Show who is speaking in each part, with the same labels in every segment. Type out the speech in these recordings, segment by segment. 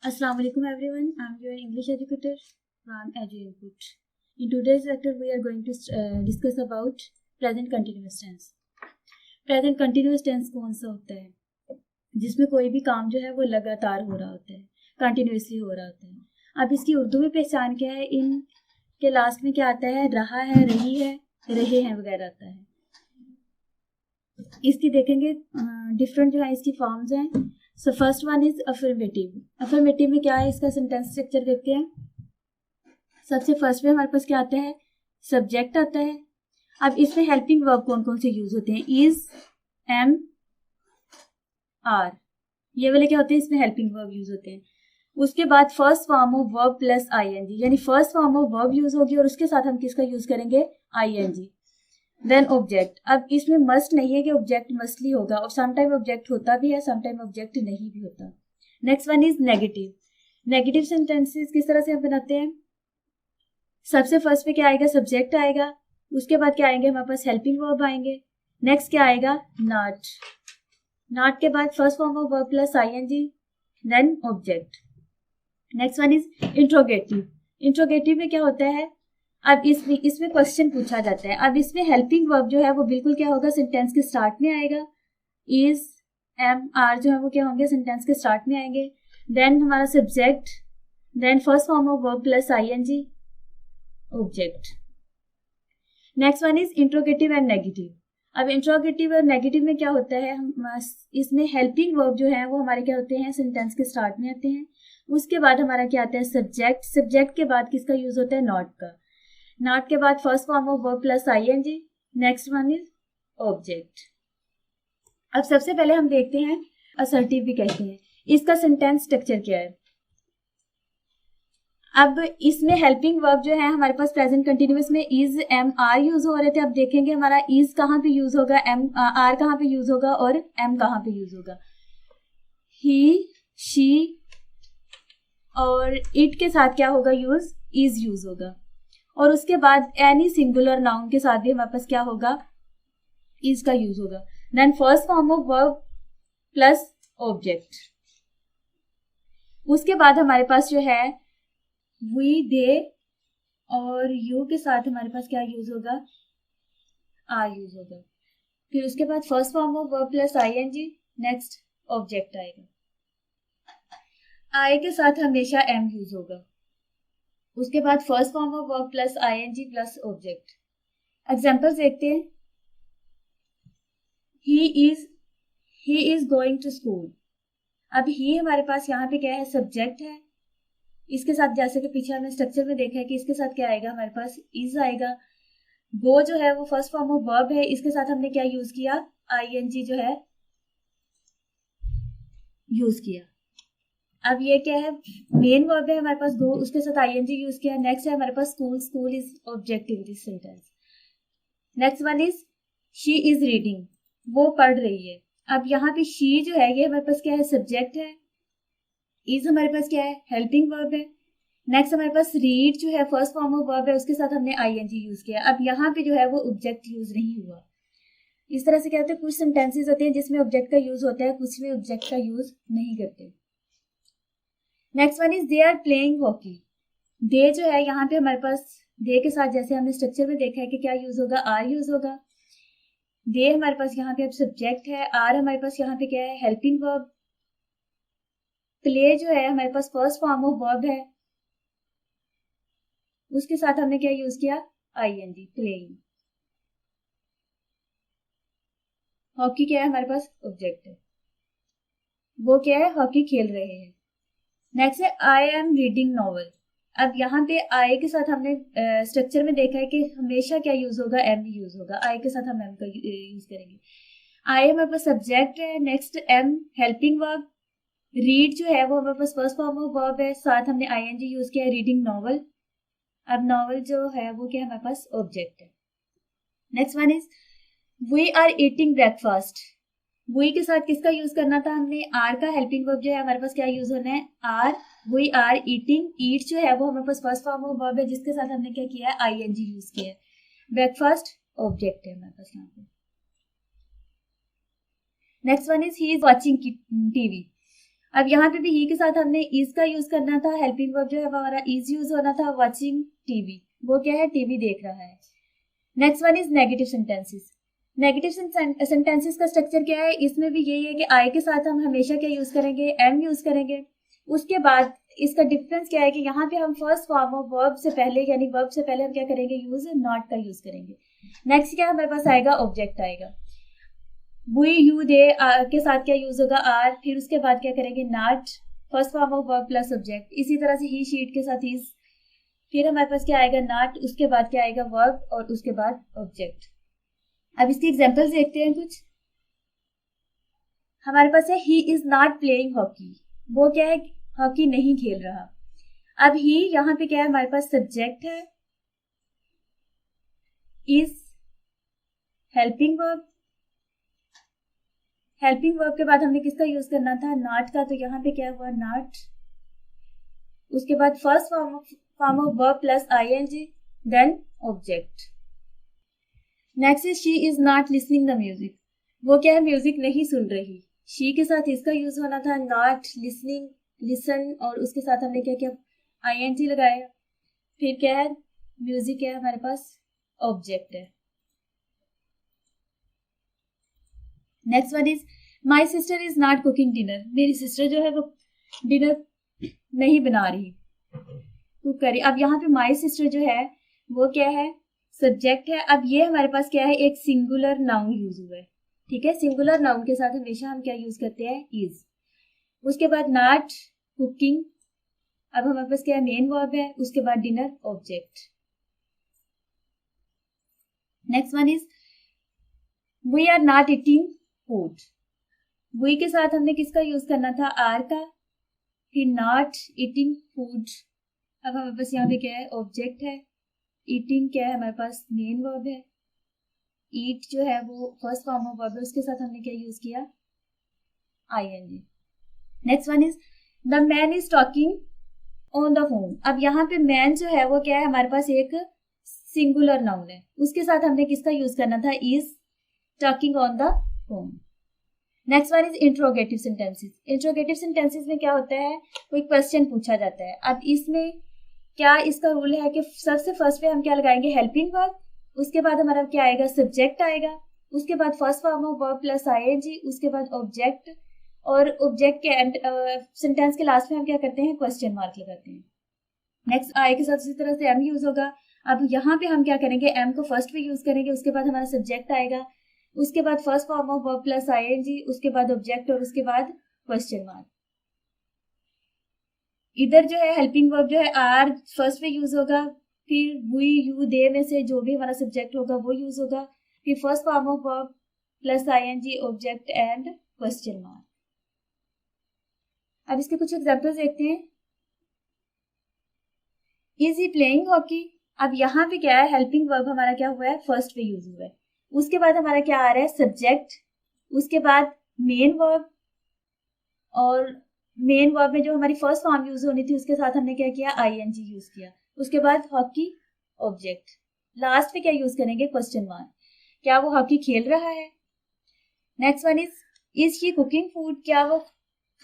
Speaker 1: Assalamu alaikum everyone. I'm your English educator from Edu Input. In today's lecture, we are going to discuss about present continuous tense. Present continuous tense कौन सा होता है जिसमें कोई भी काम जो है वो लगातार हो रहा होता है, कंटिन्यूसली हो रहा होता है। अब इसकी उर्दू में पहचान क्या है? इन के लास्ट में क्या आता है? रहा है, रही है, रहे हैं वगैरह आता है। इसकी देखेंगे डिफरेंट जो है इसकी फॉर्म्स हैं। So first one is affirmative. Affirmative में क्या है? इसका सेंटेंस स्ट्रक्चर देखते हैं। सबसे फर्स्ट में हमारे पास क्या आता है? सब्जेक्ट आता है। अब इसमें हेल्पिंग वर्ब कौन कौन से यूज होते हैं? इज, एम, आर, ये वाले क्या होते हैं? इसमें हेल्पिंग वर्ब यूज होते हैं। उसके बाद first form of verb plus ING, यानी first form of verb use होगी और उसके साथ हम किसका यूज करेंगे? आईएनजी। Then object. अब इसमें मस्ट नहीं है कि ऑब्जेक्ट मस्टली होगा, और समटाइम ऑब्जेक्ट होता भी है, समटाइम ऑब्जेक्ट नहीं भी होता। Next one is negative. Negative sentences किस तरह से हम बनाते हैं? सबसे फर्स्ट पे क्या आएगा? सब्जेक्ट आएगा। उसके बाद क्या आएंगे? हमारे पास हेल्पिंग वर्ब आएंगे। नेक्स्ट क्या आएगा? नॉट। नॉट के बाद first form of verb plus ING, then object. Next one is interrogative. Interrogative में क्या होता है? अब इसमें क्वेश्चन पूछा जाता है। अब इसमें हेल्पिंग वर्ब जो है वो बिल्कुल क्या होगा? सेंटेंस के स्टार्ट में आएगा। इज, एम, आर जो है वो क्या होंगे? सेंटेंस के स्टार्ट में आएंगे। देन हमारा subject, then first form of verb plus ING, object. Next one is interrogative and negative. अब इंट्रोगेटिव और नेगेटिव में क्या होता है? इसमें हेल्पिंग वर्ब जो है वो हमारे क्या होते हैं? सेंटेंस के स्टार्ट में आते हैं। उसके बाद हमारा क्या आता है? सब्जेक्ट। सब्जेक्ट के बाद किसका यूज होता है? नॉट का। नॉट के बाद first form of verb plus ING, next one is object. अब सबसे पहले हम देखते हैं असर्टिव भी कहते हैं। इसका सेंटेंस स्ट्रक्चर क्या है? अब इसमें हेल्पिंग वर्ब जो है हमारे पास प्रेजेंट कंटिन्यूअस में इज, एम, आर यूज हो रहे थे। अब देखेंगे हमारा इज कहाँ पे यूज होगा, एम, आर कहाँ पे यूज होगा और एम कहाँ पे यूज होगा। ही, शी और इट के साथ क्या होगा? यूज, इज यूज होगा। और उसके बाद एनी सिंगुलर नाउन के साथ भी हमारे पास क्या होगा? इज का यूज होगा। Then first form of verb plus object. उसके बाद हमारे पास जो है वी, दे और यू के साथ हमारे पास क्या यूज होगा? आर यूज होगा। फिर उसके बाद first form of verb plus ING, next object आएगा। आई के साथ हमेशा एम यूज होगा। उसके बाद first form of verb plus ING plus object. Examples देखते हैं। He is going to school. अब ही हमारे पास यहाँ पे क्या है? सब्जेक्ट है। इसके साथ जैसे कि पीछे हमने स्ट्रक्चर में देखा है कि इसके साथ क्या आएगा? हमारे पास इज आएगा। गो जो है वो फर्स्ट फॉर्म ऑफ वर्ब है, इसके साथ हमने क्या यूज किया? आईएनजी जो है यूज किया। अब ये क्या है? मेन वर्ब है हमारे पास गो, उसके साथ आईएनजी यूज किया। नेक्स्ट है हमारे पास school. School is object in this sentence. Next one is she is reading, वो पढ़ रही है। अब यहाँ पे शी जो है ये हमारे पास क्या है? सब्जेक्ट है। इज हमारे पास क्या है? हेल्पिंग वर्ब है। नेक्स्ट हमारे पास रीड जो है फर्स्ट फॉर्म ऑफ वर्ब है, उसके साथ हमने आईएनजी यूज किया। अब यहाँ पे जो है वो ऑब्जेक्ट यूज नहीं हुआ। इस तरह से क्या होता है? कुछ सेंटेंसेस होते हैं जिसमें ऑब्जेक्ट का यूज होता है, कुछ में ऑब्जेक्ट का यूज नहीं करते। Next one is they are playing hockey. They जो है यहाँ पे हमारे पास दे के साथ जैसे हमने स्ट्रक्चर में देखा है कि क्या यूज होगा? आर यूज होगा। दे हमारे पास यहाँ पे अब सब्जेक्ट है। आर हमारे पास यहाँ पे क्या है? Helping verb. प्ले जो है हमारे पास फर्स्ट फॉर्म ऑफ वर्ब है, उसके साथ हमने क्या यूज किया? ING, playing. हॉकी क्या है? हमारे पास ऑब्जेक्ट है। वो क्या है? हॉकी खेल रहे हैं। नेक्स्ट है आई एम रीडिंग नॉवल। अब यहाँ पे आई के साथ हमने स्ट्रक्चर में देखा है कि हमेशा क्या यूज होगा? एम यूज होगा। आई के साथ हम एम का यूज करेंगे। आई हमारे पास सब्जेक्ट है। Next am helping verb. Read जो है वो हमारे पास फर्स्ट फॉर्म ऑफ वर्ब है, साथ हमने आईएनजी यूज किया है, रीडिंग नॉवल। अब नॉवल जो है वो क्या है? हमारे पास ऑब्जेक्ट है। Next one is we are eating breakfast. We के साथ किसका यूज करना था? हमने आर का। हेल्पिंग वर्ब जो है हमारे पास क्या यूज होना है? Are. We are eating. Eat जो है वो हमारे पास फर्स्ट फॉर्म ऑफ वर्ब है, जिसके साथ हमने क्या किया है? आईएनजी यूज किया है। ब्रेकफास्ट ऑब्जेक्ट है हमारे पास यहाँ पे। Next one is he is watching TV. अब यहाँ पे भी ही के साथ हमने इज का यूज करना था, हेल्पिंग वर्ब जो है हमारा इज यूज होना था, वॉचिंग टीवी, वो क्या है, टीवी देख रहा है। Next one is negative sentences. Negative sentences का स्ट्रक्चर क्या है, इसमें भी यही है कि आई के साथ हम हमेशा क्या यूज करेंगे, एम यूज करेंगे। उसके बाद इसका डिफरेंस क्या है कि यहाँ पे हम फर्स्ट फॉर्म ऑफ वर्ब से पहले यानी वर्ब से पहले हम क्या करेंगे, यूज नॉट का यूज करेंगे। नेक्स्ट क्या हमारे पास आएगा, ऑब्जेक्ट आएगा। वी यू दे के साथ क्या यूज होगा, आर, फिर उसके बाद क्या करेंगे, not, first form of verb plus object. इसी तरह से ही शीट के साथ इज, फिर हमारे पास क्या आएगा, नॉट, उसके बाद क्या आएगा, वर्ब, और उसके बाद ऑब्जेक्ट। अब इसकी एग्जांपल्स देखते हैं कुछ। हमारे पास है he is not playing hockey, वो क्या है, हॉकी नहीं खेल रहा। अब ही यहाँ पे क्या है, हमारे पास सब्जेक्ट है, is helping verb, helping verb के बाद हमने किसका यूज करना था, नॉट का, तो यहाँ पे क्या हुआ, नॉट। उसके बाद first form of verb plus ING, then object. Next is she is not listening the music, वो क्या है, म्यूजिक नहीं सुन रही। शी के साथ इसका यूज होना था, नॉट, लिसनिंग, लिसन, और उसके साथ हमने क्या किया, आईएनजी लगाया। फिर क्या है, म्यूजिक क्या है हमारे पास, ऑब्जेक्ट है। Next one is my sister is not cooking dinner, मेरी सिस्टर जो है वो डिनर नहीं बना रही, कुक करी। अब यहाँ पे माई सिस्टर जो है वो क्या है, सब्जेक्ट है। अब ये हमारे पास क्या है, एक सिंगुलर नाउन यूज हुआ है, ठीक है। सिंगुलर नाउन के साथ हमेशा हम क्या यूज करते हैं, इज। उसके बाद नॉट कुकिंग, अब हमारे पास क्या है, मेन वर्ब है, उसके बाद dinner, object. Next one is we are not eating food, we के साथ हमने किसका यूज करना था, आर का, फिर नॉट ईटिंग फूड। अब हमारे पास यहाँ पे क्या है, ऑब्जेक्ट है, ईटिंग क्या है हमारे पास, मेन वर्ब है, ईट जो है वो फर्स्ट फॉर्म ऑफ वर्ब है, उसके साथ हमने क्या यूज किया, ING. Next one is the man is talking on the phone. अब यहाँ पे मैन जो है वो क्या है, हमारे पास एक सिंगुलर नाउन है, उसके साथ हमने किसका यूज करना था, is talking on the phone. Next one is interrogative sentences. Interrogative sentences में क्या होता है, कोई क्वेश्चन पूछा जाता है। अब इसमें क्या इसका रूल है कि सबसे फर्स्ट पे हम क्या लगाएंगे, हेल्पिंग वर्ब, उसके बाद हमारा क्या आएगा, सब्जेक्ट आएगा, उसके बाद first form of verb plus ING, उसके बाद ऑब्जेक्ट, और ऑब्जेक्ट के एंड सेंटेंस के लास्ट में हम क्या करते हैं, क्वेश्चन मार्क लगाते हैं। नेक्स्ट आई के साथ इसी तरह से एम यूज होगा। अब यहाँ पे हम क्या करेंगे, एम को फर्स्ट पे यूज करेंगे, उसके बाद हमारा सब्जेक्ट आएगा, उसके बाद first form of verb plus ING, उसके बाद ऑब्जेक्ट, और उसके बाद क्वेश्चन मार्क। इधर जो है हेल्पिंग वर्ब जो है आर फर्स्ट पे यूज होगा, फिर वी यू दे में से जो भी हमारा सब्जेक्ट होगा वो यूज होगा, फिर first form of verb plus ING, object and question mark. अब इसके कुछ एग्जांपल्स देखते हैं। इज ही प्लेइंग हॉकी, अब यहाँ पे क्या है, हेल्पिंग वर्ब हमारा क्या हुआ है, फर्स्ट पे यूज हुआ है, उसके बाद हमारा क्या आ रहा है, सब्जेक्ट, उसके बाद मेन वर्ब, और मेन वर्ब में जो हमारी फर्स्ट फॉर्म यूज होनी थी उसके साथ हमने क्या किया, आईएनजी यूज किया, उसके बाद हॉकी, ऑब्जेक्ट, लास्ट पे क्या यूज करेंगे, क्वेश्चन मार्क, क्या वो हॉकी खेल रहा है। Next one is he cooking food, क्या वो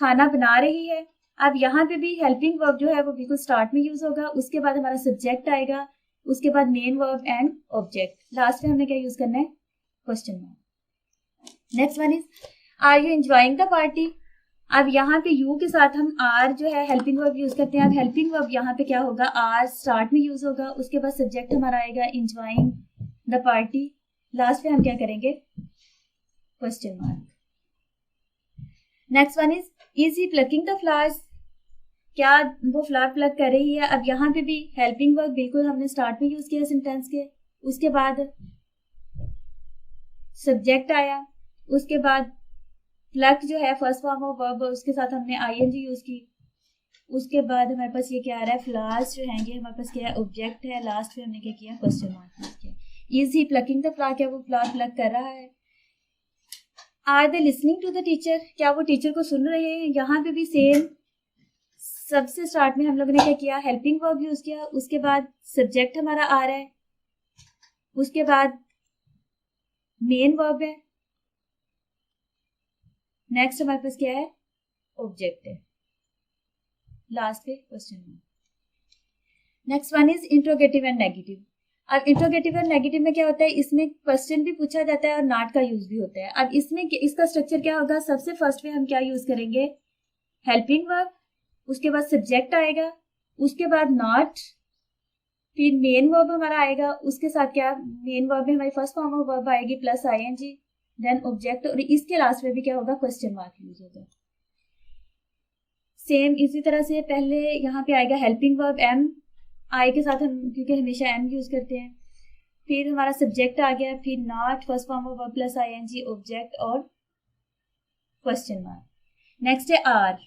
Speaker 1: खाना बना रही है। अब यहाँ पे भी हेल्पिंग वर्ब जो है वो बिल्कुल स्टार्ट में यूज होगा, उसके बाद हमारा सब्जेक्ट आएगा, उसके बाद main verb and object, last में हमने क्या यूज करना है, question mark. Next one is are you enjoying the party, अब यहाँ पे यू के साथ हम आर जो है हेल्पिंग वर्ब यूज करते हैं। अब हेल्पिंग वर्ब यहाँ पे क्या होगा, आर स्टार्ट में यूज होगा, उसके बाद सब्जेक्ट हमारा आएगा एंजॉइंग द पार्टी, लास्ट में हम क्या करेंगे, question mark. Next one is he plucking the flowers, क्या वो फ्लावर प्लक कर रही है। अब यहाँ पे भी हेल्पिंग वर्ब बिल्कुल हमने स्टार्ट में यूज किया सेंटेंस के, उसके बाद सब्जेक्ट आया, उसके बाद प्लक जो है फर्स्ट फॉर्म ऑफ वर्ब, उसके साथ हमने आईएनजी यूज की, उसके बाद हमारे पास ये क्या आ रहा है, फ्लावर्स जो हैं हमारे पास क्या है, ऑब्जेक्ट है, लास्ट में हमने क्या किया, क्वेश्चन मार्क यूज किया। Is he plucking the flower, क्या वो फ्लावर प्लक कर रहा है। Are they listening to the teacher, क्या वो टीचर को सुन रहे हैं। यहाँ पे भी सेम, सबसे स्टार्ट में हम लोगों ने क्या किया, हेल्पिंग वर्ब यूज किया, उसके बाद सब्जेक्ट हमारा आ रहा है, उसके बाद मेन वर्ब है, नेक्स्ट हमारे पास क्या है, ऑब्जेक्ट है, लास्ट पे question mark. Next one is interrogative and negative. अब इंट्रोगेटिव एंड नेगेटिव में क्या होता है, इसमें क्वेश्चन भी पूछा जाता है और नॉट का यूज भी होता है। अब इसमें इसका स्ट्रक्चर क्या होगा, सबसे फर्स्ट में हम क्या यूज करेंगे, हेल्पिंग वर्ब, उसके बाद सब्जेक्ट आएगा, उसके बाद नॉट, फिर मेन वर्ब हमारा आएगा, उसके साथ क्या, मेन वर्ब में हमारी फर्स्ट फॉर्म ऑफ वर्ब आएगी प्लस आईएनजी, देन ऑब्जेक्ट, और इसके लास्ट में भी क्या होगा, क्वेश्चन मार्क यूज होगा। सेम इसी तरह से पहले यहाँ पे आएगा हेल्पिंग वर्ब एम, आई के साथ हम क्योंकि हमेशा एम यूज करते हैं, फिर हमारा सब्जेक्ट आ गया, फिर not, first form of verb plus ING, object और क्वेश्चन मार्क। नेक्स्ट है आर,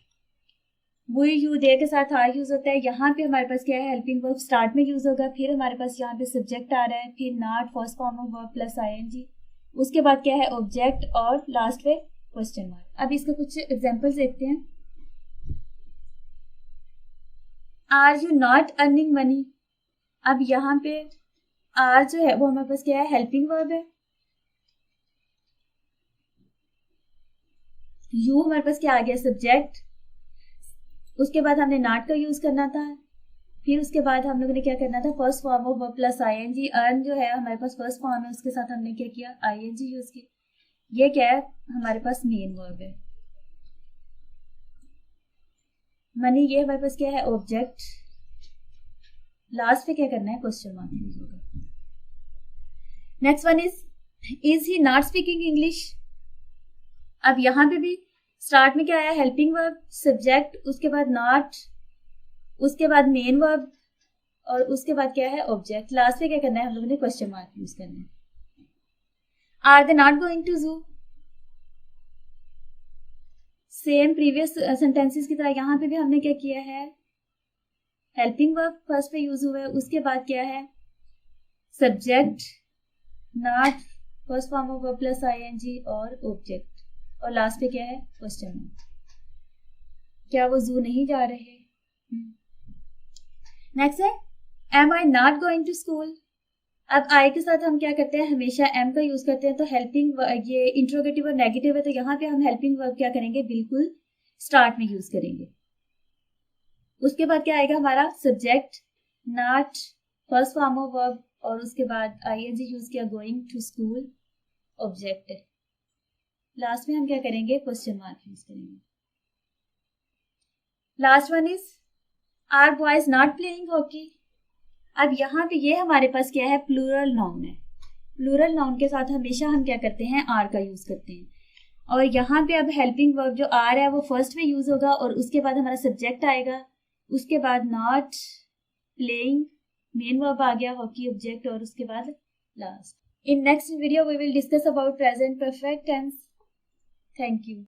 Speaker 1: वो यू दे के साथ आर यूज होता है। यहाँ पे हमारे पास क्या है, हेल्पिंग वर्ब स्टार्ट में यूज होगा, फिर हमारे पास यहाँ पे सब्जेक्ट आ रहा है, फिर not, first form of verb plus ING, उसके बाद क्या है ऑब्जेक्ट और लास्ट पे क्वेश्चन मार्क। अब इसके कुछ एग्जांपल्स देखते हैं। Are you not earning money, अब यहाँ पे आर जो है वो हमारे पास क्या है, हेल्पिंग वर्ब है, यू हमारे पास क्या आ गया, सब्जेक्ट, उसके बाद हमने नॉट का यूज करना था, फिर उसके बाद हम लोगों ने क्या करना था, first form of verb plus ING, earn जो है हमारे पास फर्स्ट फॉर्म है, उसके साथ हमने क्या किया, आईएनजी यूज किया। ये क्या है, हमारे पास मेन वर्ब है। मनी ये हमारे पास क्या है, ऑब्जेक्ट, लास्ट पे क्या करना है, क्वेश्चन मार्क यूज होगा। Next one is he not speaking English. अब यहाँ पे भी स्टार्ट में क्या आया, हेल्पिंग वर्ब, सब्जेक्ट, उसके बाद नॉट, उसके बाद मेन वर्ब और उसके बाद क्या है, ऑब्जेक्ट, लास्ट पे क्या करना है, हम लोगों ने क्वेश्चन मार्क यूज करना है। Are they not going to zoo, same previous sentences की तरह यहाँ पे भी हमने क्या किया है, हेल्पिंग वर्ब फर्स्ट पे यूज हुआ है, उसके बाद क्या है, subject, not, first form of verb plus ING और ऑब्जेक्ट, और लास्ट पे क्या है, क्वेश्चन मार्क। क्या वो जू नहीं जा रहे। नेक्स्ट है am I not going to school. अब आई के साथ हम क्या करते हैं, हमेशा एम का यूज करते हैं, तो हेल्पिंग, ये इंट्रोगेटिव और नेगेटिव है, तो यहाँ पे हम हेल्पिंग वर्ब क्या करेंगे, बिल्कुल स्टार्ट में यूज करेंगे। उसके बाद क्या आएगा हमारा, subject, not, first form of verb और उसके बाद आईएनजी यूज किया, गोइंग टू स्कूल, ऑब्जेक्ट है, लास्ट में हम क्या करेंगे, क्वेश्चन मार्क यूज करेंगे। Last one is are boys not playing hockey. अब यहाँ पे ये हमारे पास क्या है, प्लूरल नाउन है, प्लूरल नाउन के साथ हमेशा हम क्या करते हैं, आर का यूज करते हैं, और यहाँ पे अब हेल्पिंग वर्ब जो आर है वो फर्स्ट में यूज होगा और उसके बाद हमारा सब्जेक्ट आएगा, उसके बाद नॉट, प्लेइंग, मेन वर्ब आ गया, हॉकी, ऑब्जेक्ट और उसके बाद last. In next video we will discuss about present perfect tense. Thank you.